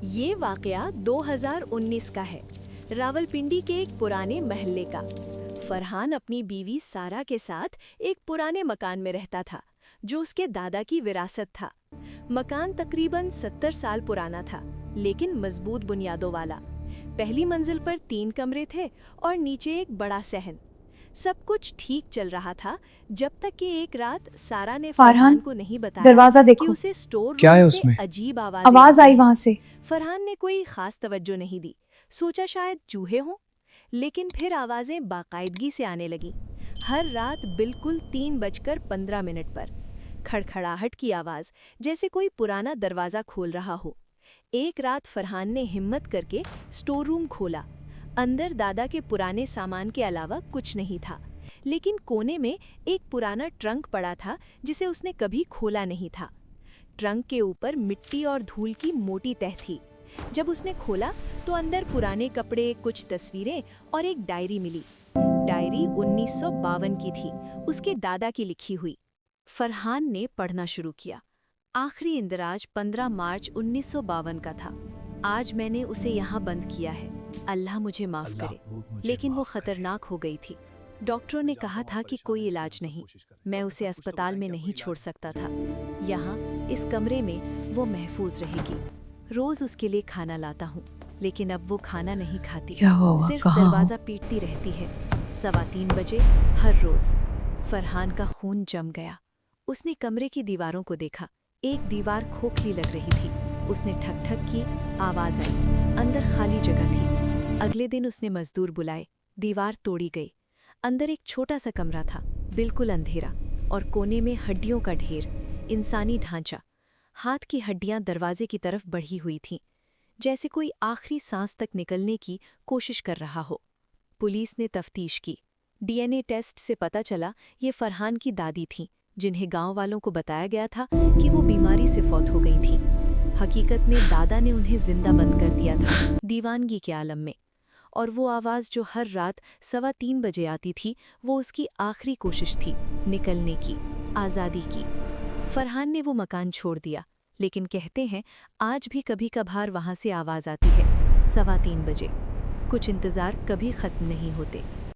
ये वाकया 2019 का है। रावलपिंडी के एक पुराने महल्ले का। फरहान अपनी बीवी सारा के साथ एक पुराने मकान में रहता था, जो उसके दादा की विरासत था। मकान तकरीबन 70 साल पुराना था, लेकिन मजबूत बुनियादों वाला। पहली मंजिल पर 3 कमरे थे और नीचे एक बड़ा सहन। सब कुछ ठीक चल रहा था, जब तक कि एक रात सारा ने फरहान को नहीं बताया दरवाजा कि देखो। उसे स्टोर क्या है रूम से उसमें? अजीब आवाजें आवाज आती आई हैं। वहां से। फरहान ने कोई खास तवज्जो नहीं दी, सोचा शायद चूहे हों। लेकिन फिर आवाजें बाकायदगी से आने लगीं। हर रात बिल्कुल 3:15 पर खड़खड़ाहट की आवाज, जैसे कोई पुराना दरवाजा खोल रहा हो। एक रात फरहान ने हिम्मत करके स्टोर रूम खोला। अंदर दादा के पुराने सामान के अलावा कुछ नहीं था, लेकिन कोने में एक पुराना ट्रंक पड़ा था, जिसे उसने कभी खोला नहीं था। ट्रंक के ऊपर मिट्टी और धूल की मोटी तह थी। जब उसने खोला तो अंदर पुराने कपड़े, कुछ तस्वीरें और एक डायरी मिली। डायरी 1952 की थी, उसके दादा की लिखी हुई। फरहान ने पढ़ना शुरू किया। आखिरी इंदराज 15 मार्च 1952 का था। आज मैंने उसे यहाँ बंद किया है, अल्लाह मुझे माफ करे। लेकिन वो खतरनाक हो गई थी। डॉक्टरों ने कहा था कि कोई इलाज नहीं, मैं उसे अस्पताल में नहीं छोड़ सकता था। यहाँ इस कमरे में वो महफूज रहेगी। रोज उसके लिए खाना लाता हूँ, लेकिन अब वो खाना नहीं खाती, क्या हुआ? सिर्फ कहाँ हो? दरवाजा पीटती रहती है। 3:15 बजे हर रोज। फरहान का खून जम गया। उसने कमरे की दीवारों को देखा। एक दीवार खोखली लग रही थी। उसने ठक ठक की, आवाज आई। अंदर खाली जगह थी। अगले दिन उसने मजदूर बुलाए। दीवार तोड़ी गई। अंदर एक छोटा सा कमरा था, बिल्कुल अंधेरा, और कोने में हड्डियों का ढेर, इंसानी ढांचा। हाथ की हड्डियां दरवाजे की तरफ बढ़ी हुई थीं, जैसे कोई आखिरी सांस तक निकलने की कोशिश कर रहा हो। पुलिस ने तफ्तीश की। डीएनए टेस्ट से पता चला ये फरहान की दादी थीं, जिन्हें गांव वालों को बताया गया था कि वो बीमारी से फौत हो गई थीं। हकीकत में दादा ने उन्हें जिंदा बंद कर दिया था, दीवानगी के आलम में। और वो आवाज़ जो हर रात 3:15 बजे आती थी, वो उसकी आखिरी कोशिश थी, निकलने की, आज़ादी की। फरहान ने वो मकान छोड़ दिया, लेकिन कहते हैं आज भी कभी कभार वहाँ से आवाज़ आती है। 3:15 बजे। कुछ इंतज़ार कभी ख़त्म नहीं होते।